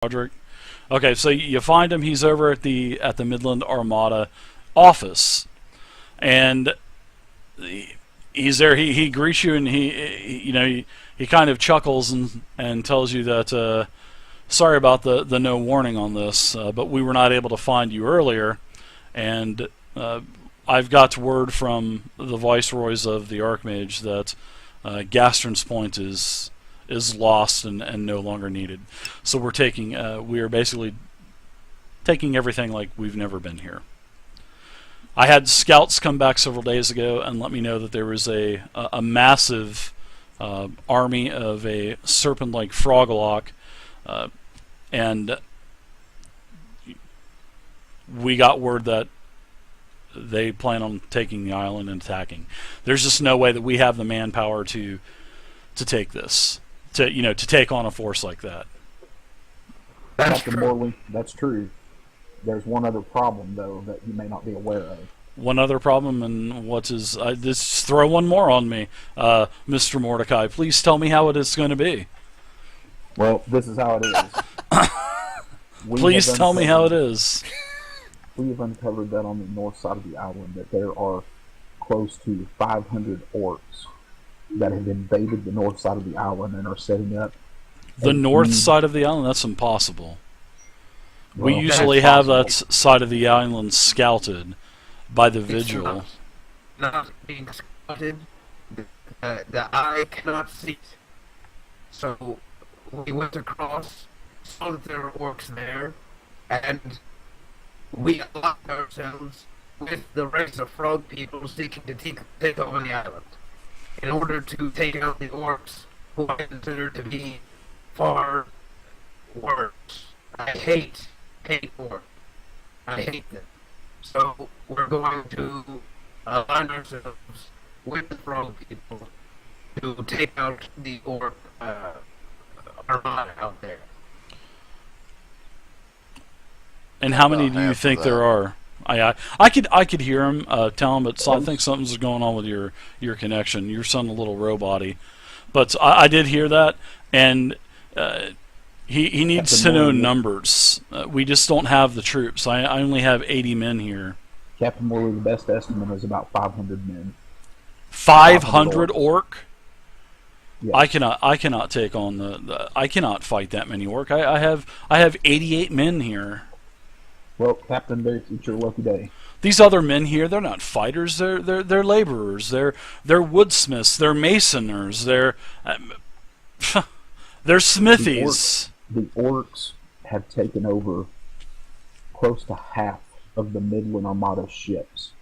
Roderick. Okay, so you find him. He's over at the Midland Armada office, and he's there. He greets you, and he kind of chuckles and tells you that sorry about the no warning on this, but we were not able to find you earlier, and I've got word from the viceroys of the Archmage that Gastron's Point is lost and no longer needed. So we are basically taking everything like we've never been here. I had scouts come back several days ago and let me know that there was a massive army of a serpent-like Froglok, and we got word that they plan on taking the island and attacking. There's just no way that we have the manpower to take this, to take on a force like that. That's Captain Morley, that's true. There's one other problem, though, that you may not be aware of. One other problem, and just throw one more on me, Mr. Mordecai. Please tell me how it is going to be. Well, this is how it is. Please tell me how it is. We have uncovered that on the north side of the island that there are close to 500 orcs that have invaded the north side of the island and are setting up. The north side of the island? That's impossible. Well, we usually have that side of the island scouted by the Vigil. Not being scouted. The eye cannot see. So we went across, saw that there were orcs there, and we locked ourselves with the race of frog people seeking to take over the island. In order to take out the orcs, who I consider to be far worse. I hate orcs. I hate them. So we're going to align ourselves with the frog people to take out the orc armada out there. And how many do you think there are? I could hear him tell him, but I think something's going on with your connection. You're sounding a little robot-y. But I did hear that, and he needs to know numbers. We just don't have the troops. I only have 80 men here. Captain Morley, the best estimate is about 500 men. 500 orc? Yes. I cannot take on I cannot fight that many orc. I have 88 men here. Well, Captain, it's your lucky day. These other men here, they're not fighters. They're laborers. They're woodsmiths. They're masoners. They're smithies. The orcs have taken over close to half of the Midland Armada ships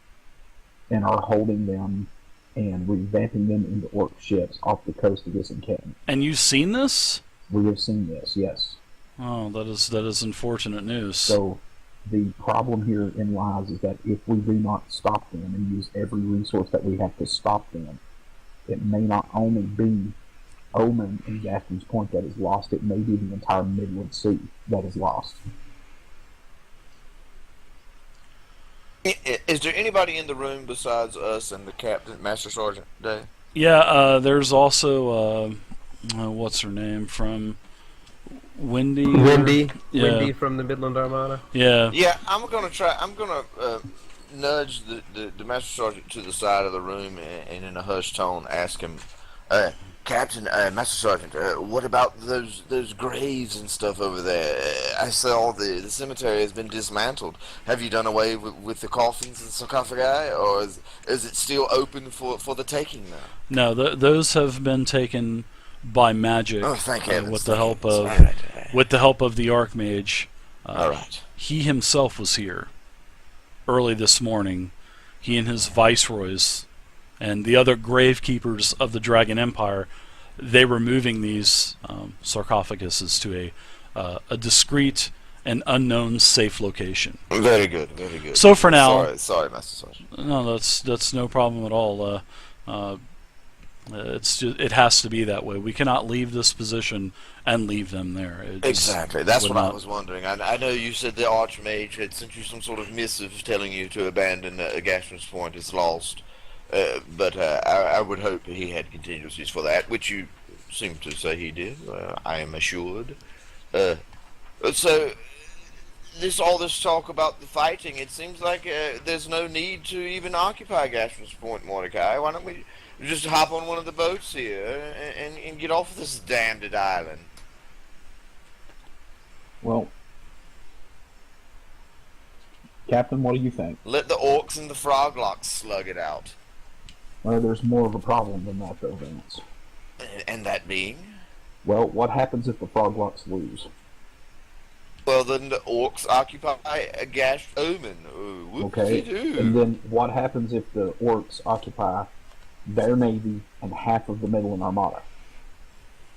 and are holding them and revamping them into orc ships off the coast of this encampment. And you've seen this? We have seen this, yes. Oh, that is unfortunate news. So the problem here in lies is that if we do not stop them and use every resource that we have to stop them, it may not only be Omen and Gastron's Point that is lost, it may be the entire Midland Sea that is lost. Is there anybody in the room besides us and the Captain, Master Sergeant Day? Yeah, there's also, what's her name, from Wendy? Yeah. Wendy from the Midland Armada? Yeah. Yeah, I'm going to nudge the Master Sergeant to the side of the room and in a hushed tone ask him, Captain, Master Sergeant, what about those graves and stuff over there? I saw the cemetery has been dismantled. Have you done away with the coffins and sarcophagi, or is it still open for the taking now? No, those have been taken by magic. Oh, thank heavens! With the help of the Archmage. All right. He himself was here early this morning. He and his viceroys and the other gravekeepers of the Dragon Empire, they were moving these sarcophaguses to a discreet and unknown safe location. Very good, very good. So for now, sorry, Master Sergeant. No, that's no problem at all. It has to be that way. We cannot leave this position and leave them there. Exactly. That's what I was wondering. I know you said the Archmage had sent you some sort of missive telling you to abandon Gastron's Point is lost. But I would hope he had contingencies for that, which you seem to say he did. I am assured. So, all this talk about the fighting, it seems like there's no need to even occupy Gatron's Point, Mordecai. Why don't we just hop on one of the boats here and get off this damned island? Well, Captain, what do you think? Let the orcs and the Froglok slug it out. Well, there's more of a problem than that, though, Vance. And that being? Well, what happens if the Froglocks lose? Well, then the orcs occupy a gashed Omen. Oh, Okay, whoopsie-doo. and then what happens if the orcs occupy their navy and half of the Midland Armada?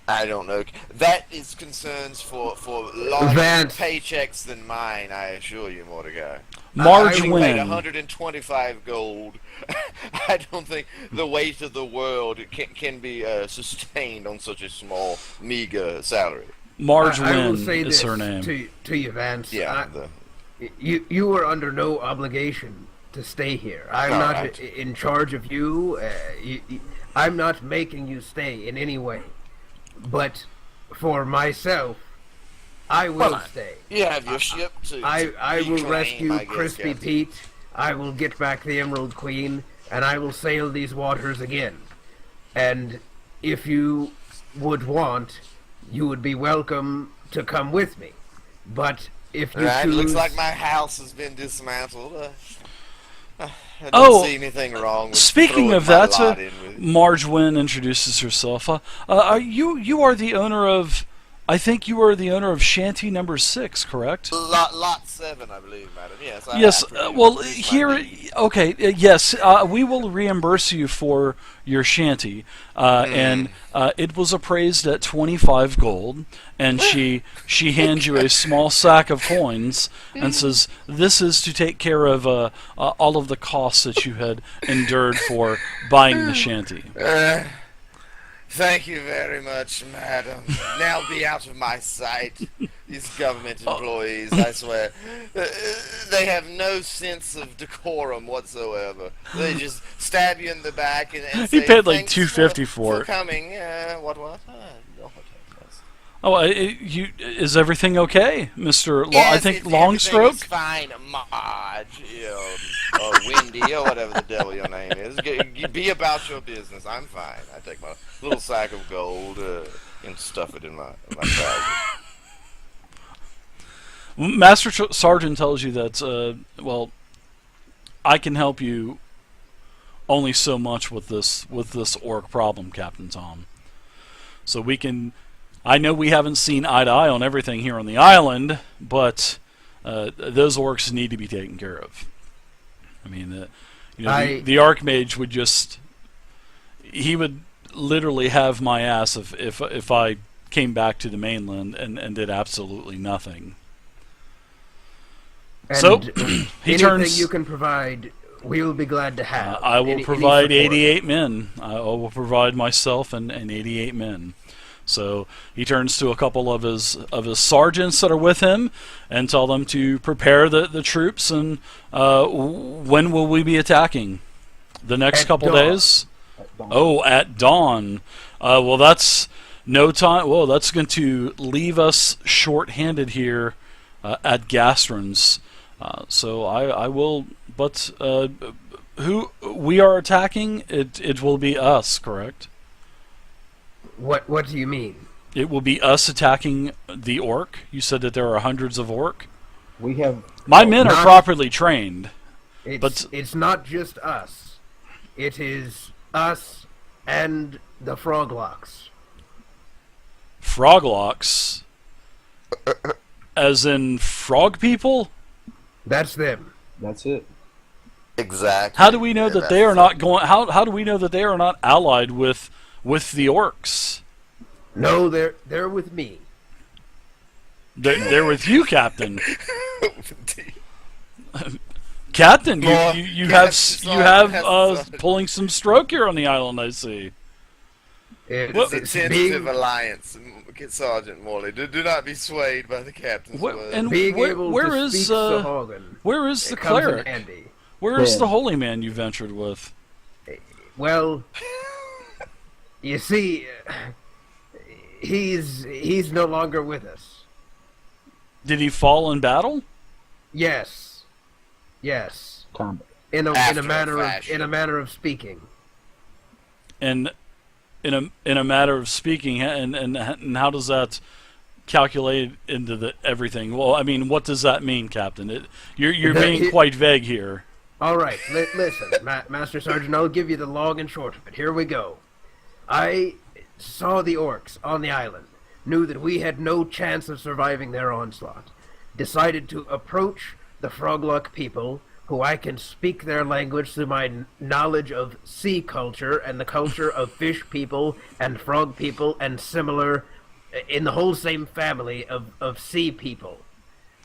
I don't know. That is concerns for larger Vance. paychecks than mine, I assure you, Mordecai. Marge I paid Wynn. 125 gold. I don't think the weight of the world can be sustained on such a small, meager salary. Marge I will Wynn say is this her name. to you, Vance. Yeah. You are under no obligation to stay here. I'm All not right. in charge of you. I'm not making you stay in any way. But for myself, I will Fine. stay. You have your ship to I will reclaim, rescue I guess, Crispy Captain. Pete. I will get back the Emerald Queen, and I will sail these waters again. And if you would want, you would be welcome to come with me. But if you Right, choose, looks like my house has been dismantled. I don't Oh, see anything wrong with Speaking throwing of my that, lot in with it. Marge Wynn introduces herself. You are the owner of, I think you are the owner of Shanty number 6, correct? Lot 7, I believe, madam. Yes. Yes. I Well, introduced my here. name. Okay. Yes. We will reimburse you for your shanty, and it was appraised at 25 gold. And she hands you a small sack of coins and says, "This is to take care of all of the costs that you had endured for buying the shanty." Thank you very much, madam. Now be out of my sight. These government employees, I swear, they have no sense of decorum whatsoever. They just stab you in the back and He say, paid like "Thanks $250 for for it." coming." What? Oh, is everything okay, Mister? Yes, I think everything is Longstroke. fine, Marge, or Wendy, or whatever the devil your name is. Be about your business. I'm fine. I take my little sack of gold and stuff it in my trousers. Master Sergeant tells you that, well, I can help you only so much with this orc problem, Captain Tom. So we can. I know we haven't seen eye to eye on everything here on the island, but those orcs need to be taken care of. I mean, the Archmage would he would literally have my ass if I came back to the mainland and did absolutely nothing. and So he anything turns. you can provide, we will be glad to have. I will Any provide support. 88 men. I will provide myself and 88 men. So he turns to a couple of his sergeants that are with him and tell them to prepare the troops. And when will we be attacking? The next At couple dawn. days? At dawn. Oh, at dawn. Well, that's no time. Well, that's going to leave us short-handed here at Gatron's. So I will. But who we are attacking? It will be us, correct? What do you mean? It will be us attacking the orc. You said that there are hundreds of orc. We have My men are not- properly trained. It's not just us. It is us and the Froglocks. Froglocks, as in frog people. That's them. that's it. Exactly. How do we know Yeah, that they are that's- not going? How do we know that they are not allied with the orcs? No, they're with me. They're with you, Captain. Captain, More you gas have on. pulling some stroke here on the island. I see. It's, It's a it's tentative being, alliance, Sergeant Morley. Do not be swayed by the captain's What- word. and being where- able where to is, speak Sahuagin. where is the It comes in cleric? handy. Where is Ben. the holy man you ventured with? Well, you see, he's no longer with us. Did he fall in battle? Yes. Yes. Kind of. In a After a manner of fashion. speaking. And in a matter of speaking, and how does that calculate into the everything? Well, I mean, what does that mean, Captain? You're being quite vague here. All right, listen, Master Sergeant, I'll give you the long and short of it. Here we go. I saw the orcs on the island, knew that we had no chance of surviving their onslaught, decided to approach the Froglok people, who I can speak their language through my knowledge of sea culture and the culture of fish people and frog people and similar, in the whole same family of sea people.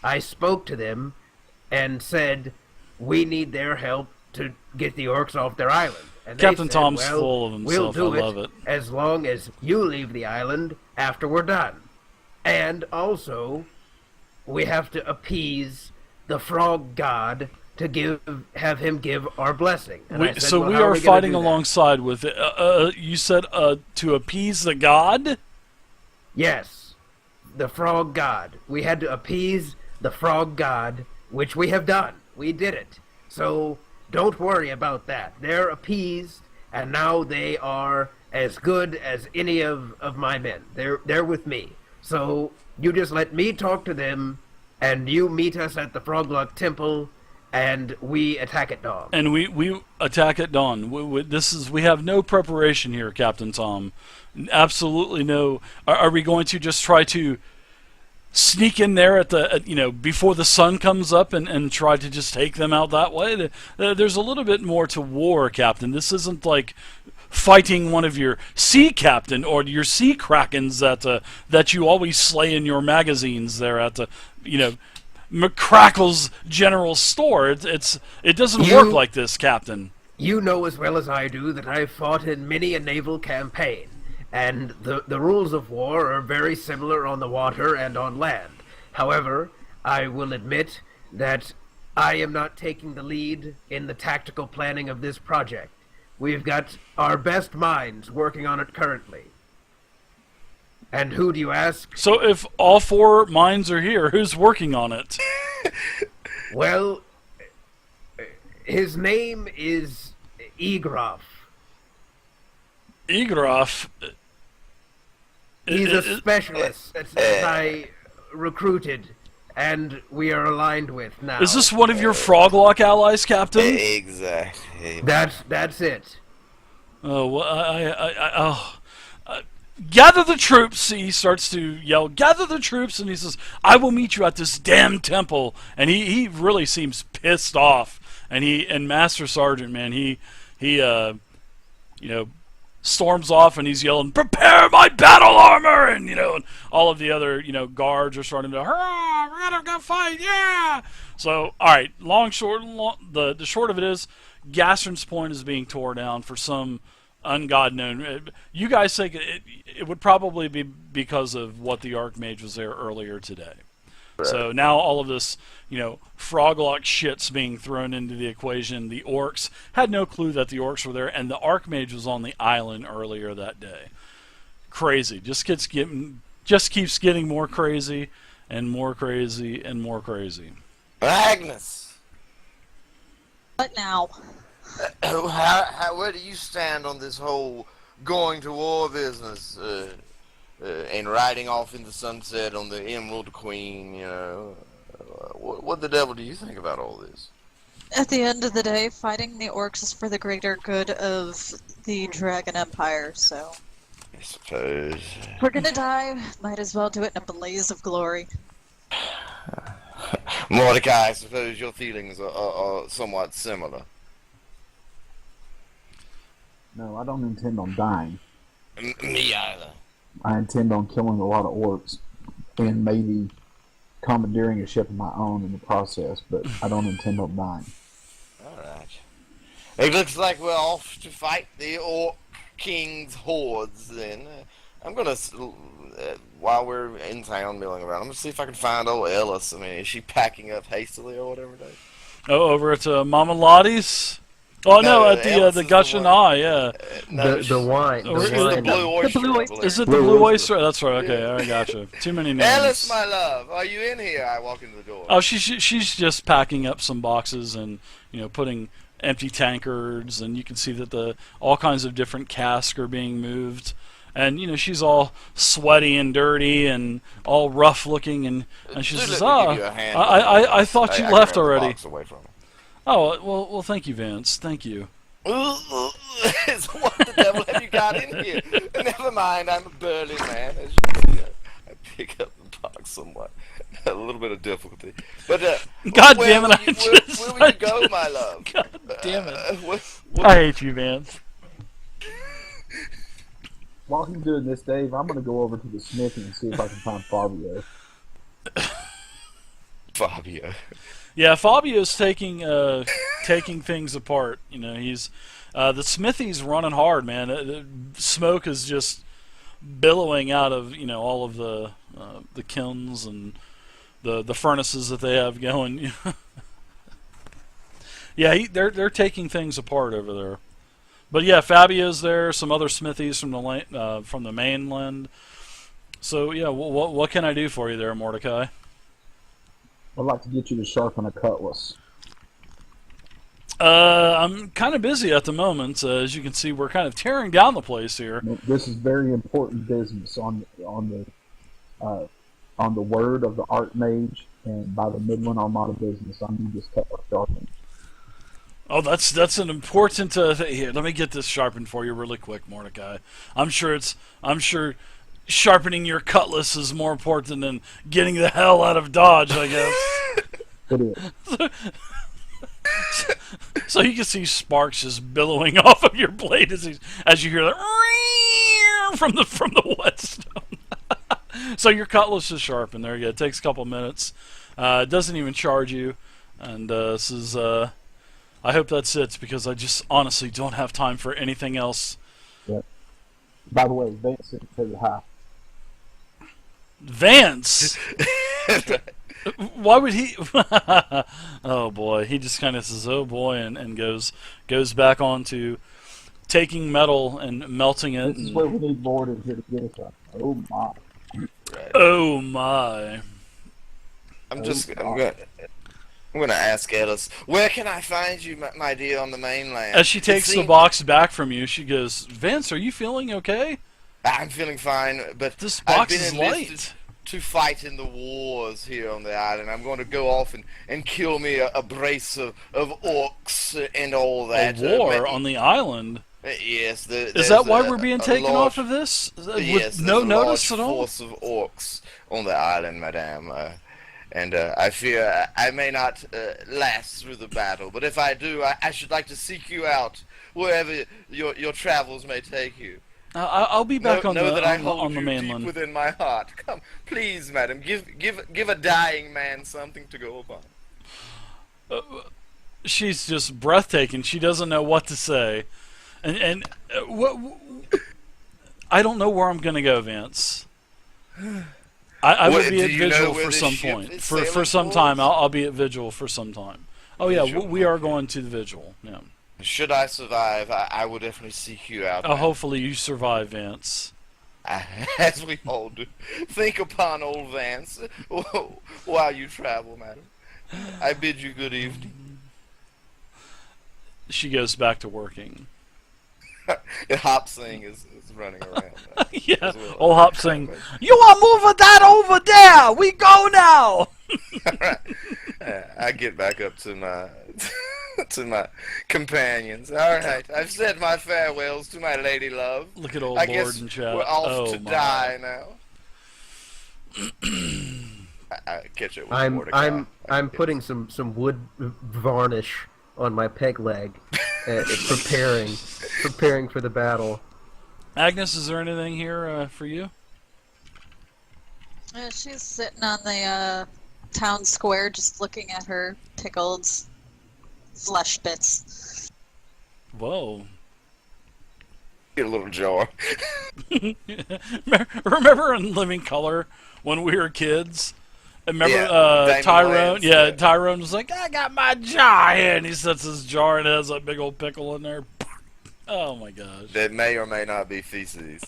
I spoke to them and said, we need their help to get the orcs off their island. And Captain they said, Tom's well, full of we'll himself. do I love it. as long as you leave the island after we're done. And also, we have to appease the frog god to have him give our blessing. And I said, So well, we how are we gonna fighting do that? alongside with it. You said to appease the god? Yes, the frog god. We had to appease the frog god, which we have done. We did it. So don't worry about that. They're appeased, and now they are as good as any of my men. They're with me. So you just let me talk to them, and you meet us at the Froglok Temple, and we attack at dawn. And we attack at dawn. We have no preparation here, Captain Tom. Absolutely no. Are we going to just try to sneak in there before the sun comes up and try to just take them out that way? There's a little bit more to war, Captain. This isn't like fighting one of your sea captain or your sea krakens that you always slay in your magazines there at the McCrackle's General Store. It doesn't work like this, Captain. You know as well as I do that I've fought in many a naval campaign, and the rules of war are very similar on the water and on land. However, I will admit that I am not taking the lead in the tactical planning of this project. We've got our best minds working on it currently. And who do you ask? So if all four minds are here, who's working on it? Well, his name is Egroff. Egroff. He's a specialist that I recruited, and we are aligned with now. Is this one of your Froglok allies, Captain? Exactly. That's it. Oh, well, gather the troops. He starts to yell, gather the troops, and he says, I will meet you at this damn temple. And he really seems pissed off. And Master Sergeant, man, he storms off and he's yelling, prepare my battle armor! And, and all of the other, guards are starting to, hurrah, we're gonna go fight, yeah! So, alright, the short of it is, Gatron's Point is being torn down for some ungod known. You guys think it would probably be because of what the Archmage was there earlier today. Right. So now all of this, Froglok shit's being thrown into the equation. The orcs had no clue that the orcs were there, and the Archmage was on the island earlier that day. Crazy. Just keeps getting more crazy and more crazy and more crazy. Agnes! What now? Where do you stand on this whole going to war business and riding off in the sunset on the Emerald Queen? What the devil do you think about all this? At the end of the day, fighting the orcs is for the greater good of the Dragon Empire, so... I suppose. If we're gonna die, might as well do it in a blaze of glory. Mordecai, I suppose your feelings are somewhat similar. No, I don't intend on dying. Me either. I intend on killing a lot of orcs and maybe commandeering a ship of my own in the process, but I don't intend on dying. Alright. It looks like we're off to fight the Orc King's hordes then. I'm gonna, while we're in town milling around, I'm gonna see if I can find old Ellis. I mean, is she packing up hastily or whatever? Oh, over at Mama Lottie's? Oh no, at the Ellis is Gush and one. Eye, yeah. The wine. Or The is She's the wine. blue oyster. blue I oyster. believe. Is it the Blue Blue Oyster. Oyster? That's right. Okay, Yeah. I gotcha. Too many names. Alice, my love, are you in here? I walk into the door. Oh, she's just packing up some boxes and putting empty tankards, and you can see that all kinds of different casks are being moved, and she's all sweaty and dirty and all rough looking, and she Do says, let me give you a hand. I thought you I left grabbed the already. box away from her. Oh well, thank you, Vance. Thank you. So what the devil have you got in here? Never mind, I'm a burly man. As you can see, I pick up the box somewhat. A little bit of difficulty. But, God where damn it! will where will you go, my love? God damn it! What, I hate you, Vance. While he's doing this, Dave, I'm going to go over to the smithy and see if I can find Fabio. Fabio. Yeah, Fabio's taking things apart. He's the smithy's running hard, man. The smoke is just billowing out of all of the kilns and the furnaces that they have going. Yeah, they're taking things apart over there. But yeah, Fabio's there. Some other smithies from the mainland. So yeah, what can I do for you there, Mordecai? I'd like to get you to sharpen a cutlass. I'm kind of busy at the moment. As you can see, we're kind of tearing down the place here. This is very important business on the word of the Archmage and by the Midland Armada business. I need this cutlass sharpened. Oh, that's an important here. Let me get this sharpened for you really quick, Mordecai. I'm sure sharpening your cutlass is more important than getting the hell out of Dodge, I guess. It is. So you can see sparks just billowing off of your blade as you hear that from the whetstone. So your cutlass is sharpened. There you go. It takes a couple minutes. It doesn't even charge you, and this is. I hope that's it because I just honestly don't have time for anything else. Yep. By the way, Vance said to tell you hi. Vance. Why would he? Oh boy, he just kind of says, "Oh boy," and goes back on to taking metal and melting it. This is where we need Morden here to get us up. Oh my! Oh my! I'm gonna ask Ellis, where can I find you, my dear, on the mainland? As she takes the box back from you, she goes, "Vance, are you feeling okay? I'm feeling fine, but This I've box been is enlisted light." to fight in the wars here on the island. I'm going to go off and kill me a brace of orcs and all that. A war on the island. Yes. Is that why we're being taken off of this? Yes, With no there's a notice large at all? force of orcs on the island, madame. And I fear I may not last through the battle. But if I do, I should like to seek you out wherever your travels may take you. I'll be back on know that I hold the you mainland. deep within my heart. Come, please, madam, give a dying man something to go upon. She's just breathtaking. She doesn't know what to say, and I don't know where I'm gonna go, Vance. I will be at vigil for some point. For some time, I'll be at vigil for some time. Oh yeah, we are going to the vigil. Yeah. Should I survive, I will definitely seek you out. Hopefully you survive, Vance. As we all do. Think upon old Vance while you travel, madam. I bid you good evening. She goes back to working. Hop Sing is running around. Yeah, old Hop Sing. You are moving that over there. We go now. Alright. I get back up to my my companions. Alright, I've said my farewells to my lady love. Look at old I Lord guess and chat. we're off to my. die now. I catch it with I'm putting some wood varnish on my peg leg, preparing for the battle. Agnes, is there anything here for you? She's sitting on the town square, just looking at her pickled flesh bits. Whoa. Get a little jar. Remember in Living Color when we were kids, Remember Damon Tyrone? Wayans, Yeah, yeah. Tyrone was like, I got my jar here, and he sets his jar and it has a big old pickle in there. Oh my gosh. That may or may not be feces.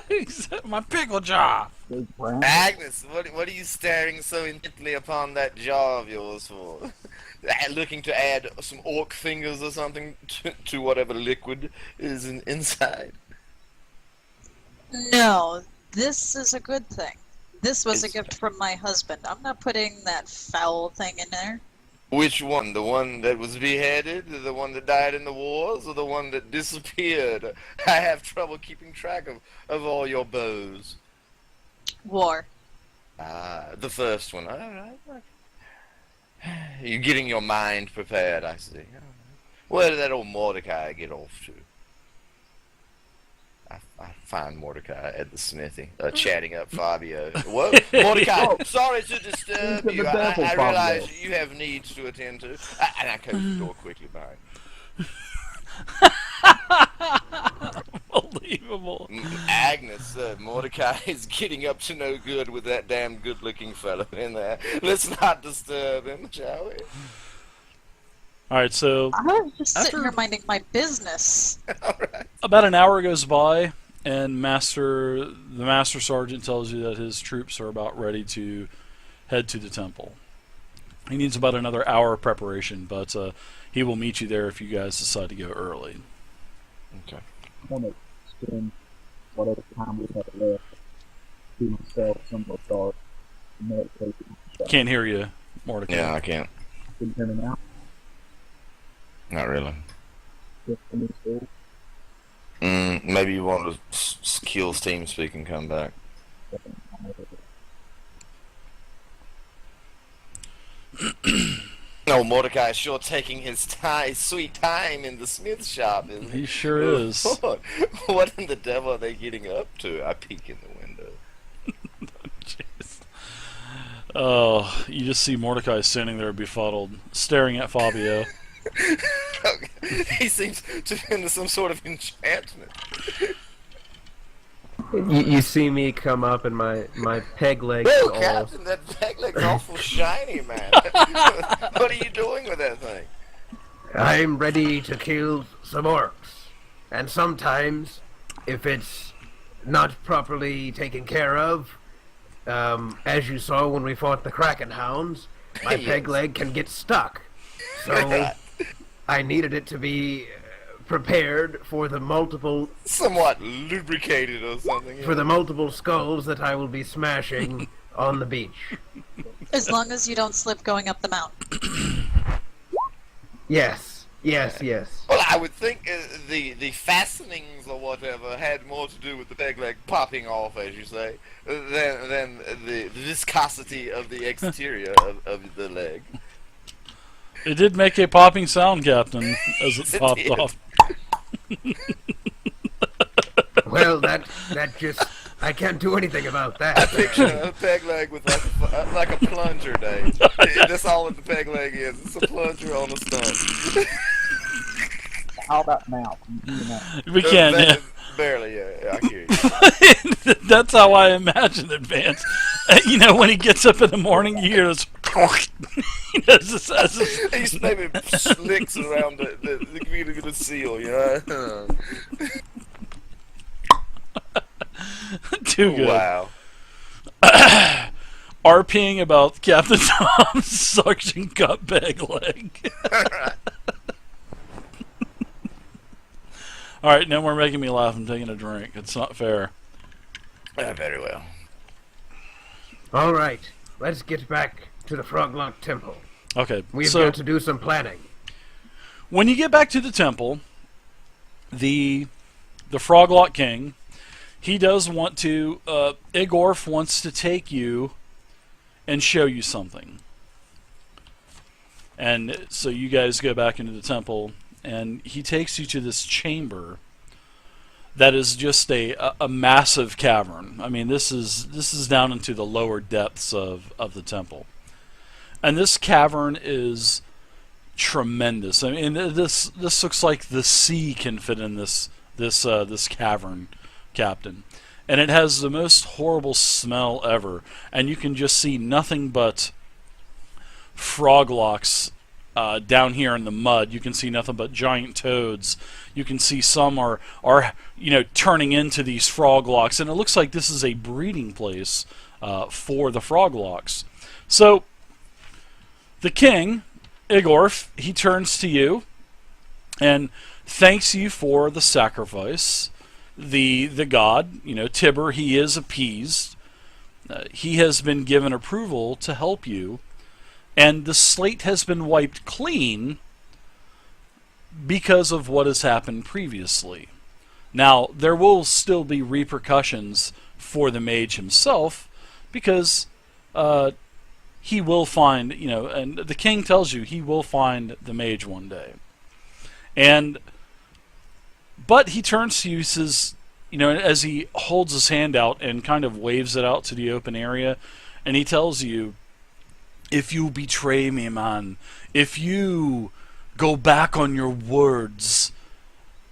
He said, my pickle jar. Big brown. Agnes, what are you staring so intently upon that jaw of yours for? Looking to add some orc fingers or something to whatever liquid is inside? No, this is a good thing. This was a It's- gift from my husband. I'm not putting that foul thing in there. Which one? The one that was beheaded? The one that died in the wars? Or the one that disappeared? I have trouble keeping track of all your bows. War. The first one. Alright. You're getting your mind prepared, I see. Where did that old Mordecai get off to? I find Mordecai at the smithy, chatting up Fabio. Whoa, Mordecai, sorry to disturb He's you. in the devil, I realize Fabio. you have needs to attend to. And I close the door quickly behind Unbelievable. Agnes. Mordecai is getting up to no good with that damn good-looking fellow in there. Let's not disturb him, shall we? All right, so I was just After- sitting here minding my business. Alright. about an hour goes by, and the master sergeant tells you that his troops are about ready to head to the temple. He needs about another hour of preparation, but he will meet you there if you guys decide to go early. Okay. I want to spend whatever time we have left to myself somewhere dark. Meditate. Can't hear you, Mordecai. Yeah, I can't. Can you hear me now? Not really. Just for me still. Maybe you want to kill TeamSpeak and come back. No, Mordecai is sure taking his sweet time in the smith shop, isn't he? He sure is. Lord, what in the devil are they getting up to? I peek in the window. Jeez. Oh, you just see Mordecai standing there befuddled, staring at Fabio. He seems to be into some sort of enchantment. You see me come up and my peg legs Whoa, all... Captain, that back leg's awful shiny, man. What are you doing with that thing? I'm ready to kill some orcs. And sometimes, if it's not properly taken care of, as you saw when we fought the Kraken Hounds, my Yes. peg leg can get stuck. So I needed it to be prepared for the multiple Somewhat lubricated or something. for the multiple skulls that I will be smashing on the beach. As long as you don't slip going up the mountain. Yes. Well, I would think the fastenings or whatever had more to do with the peg leg popping off, as you say, than the viscosity of the exterior of the leg. It did make a popping sound, Captain, as it It popped did. off. Well, that just I can't do anything about I that. picture a peg leg with like a plunger, Dave. That's all that the peg leg is. It's a plunger on a stump. How about now? Can you hear me now? We can, yeah. Barely, yeah. I hear you. That's how I imagine it, Vance. You know, when he gets up in the morning, you hear this. You know, He maybe slicks around the seal, you know? Too good. Wow. RPing about Captain Tom's suction cup bag leg. Alright, no more making me laugh. I'm taking a drink. It's not fair. Very well. All right, let's get back to the Froglok Temple. Okay, We've so got to do some planning. when you get back to the temple, the Froglok King, he does want to, Igorf wants to take you and show you something. And so you guys go back into the temple, and he takes you to this chamber that is just a massive cavern. I mean, this is down into the lower depths of the temple. And this cavern is tremendous. I mean, this looks like the sea can fit in this cavern, Captain. and it has the most horrible smell ever. And you can just see nothing but froglocks down here in the mud. You can see nothing but giant toads. You can see some are turning into these froglocks, and it looks like this is a breeding place for the froglocks. So the king, Igorf, he turns to you and thanks you for the sacrifice. The god, Tibber, he is appeased. He has been given approval to help you, and the slate has been wiped clean because of what has happened previously. Now, there will still be repercussions for the mage himself, because he will find, and the king tells you he will find the mage one day. But he turns to you, says, as he holds his hand out and kind of waves it out to the open area, and he tells you, if you betray me, man, if you go back on your words,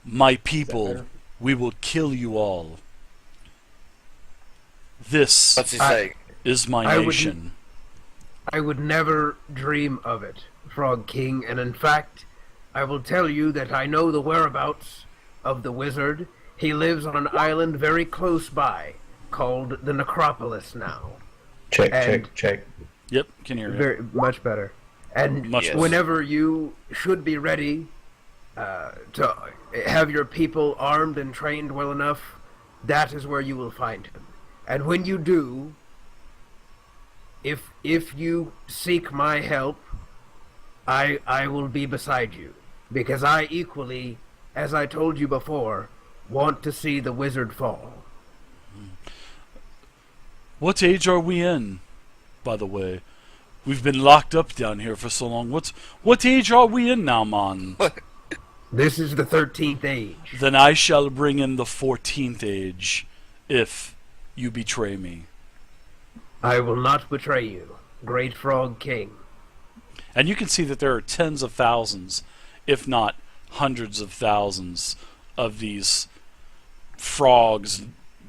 my people, we will kill you all. This What's he say? is my nation. I would never dream of it, Frog King, and in fact, I will tell you that I know the whereabouts of the wizard. He lives on an island very close by, called the Necropolis now. Check. Yep, can hear you. Very much better. And Much whenever you should be ready to have your people armed and trained well enough, that is where you will find him. And when you do, if you seek my help, I will be beside you. Because I equally, as I told you before, want to see the wizard fall. What age are we in, by the way? We've been locked up down here for so long. What age are we in now, man? This is the 13th age. Then I shall bring in the 14th age, if you betray me. I will not betray you, Great Frog King. And you can see that there are tens of thousands, if not hundreds of thousands, of these frogs,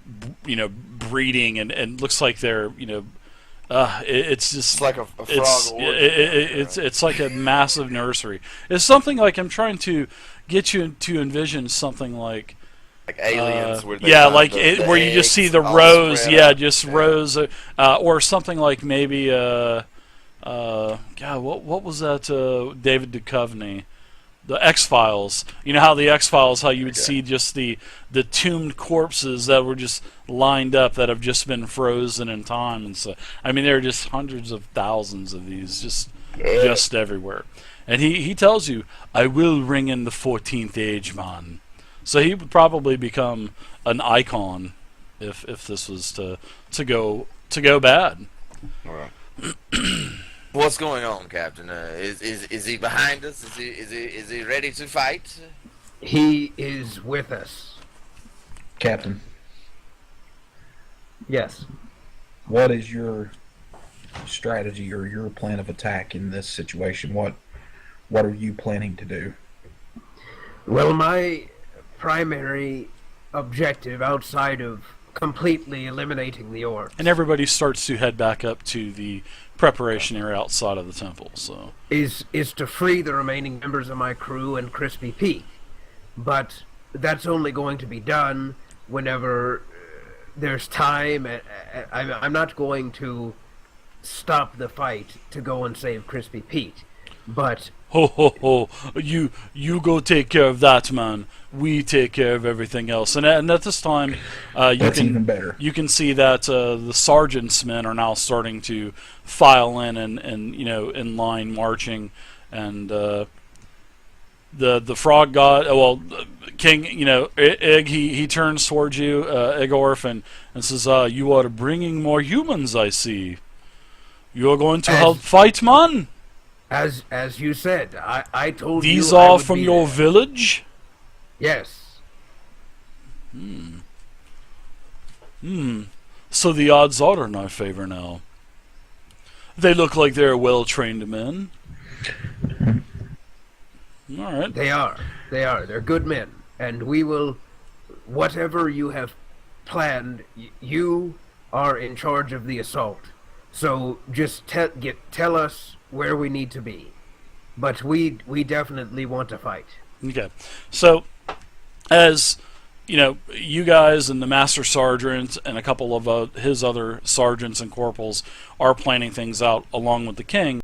breeding, and looks like they're, it's just It's like a frog orgy. it's like a massive nursery. It's something like, I'm trying to get you to envision something like aliens. Where they where you just see the rows, rows, or something like maybe God, what was that? David Duchovny, the X-Files. You know how the X-Files, how you would see just the tombed corpses that were just lined up, that have just been frozen in time, and so I mean there are just hundreds of thousands of these just everywhere. And he tells you, I will ring in the 14th age, man. So he would probably become an icon if this was to go bad. What's going on, Captain? Is he behind us? Is he ready to fight? He is with us. Captain, Yes. what is your strategy or your plan of attack in this situation? What are you planning to do? Well, my primary objective, outside of completely eliminating the orcs, And everybody starts to head back up to the preparation area outside of the temple. So is to free the remaining members of my crew and Crispy Pete. But that's only going to be done whenever there's time. I'm not going to stop the fight to go and save Crispy Pete. But ho ho ho! You go take care of that, man. We take care of everything else. And at this time, That's even better. you can see that the sergeant's men are now starting to file in and in line marching, and the frog god, King, Ig, he turns towards you, Igorf, and says, you are bringing more humans, I see. You are going to help fight, man? as you said, I told you These I are would from be your there. village? Yes. So the odds are in our favor now. They look like they're well-trained men. All right. They are. They're good men. And we will, whatever you have planned, you are in charge of the assault. So just tell us where we need to be. But we definitely want to fight. Okay. So, as you know, you guys and the Master Sergeant and a couple of his other sergeants and corporals are planning things out along with the King.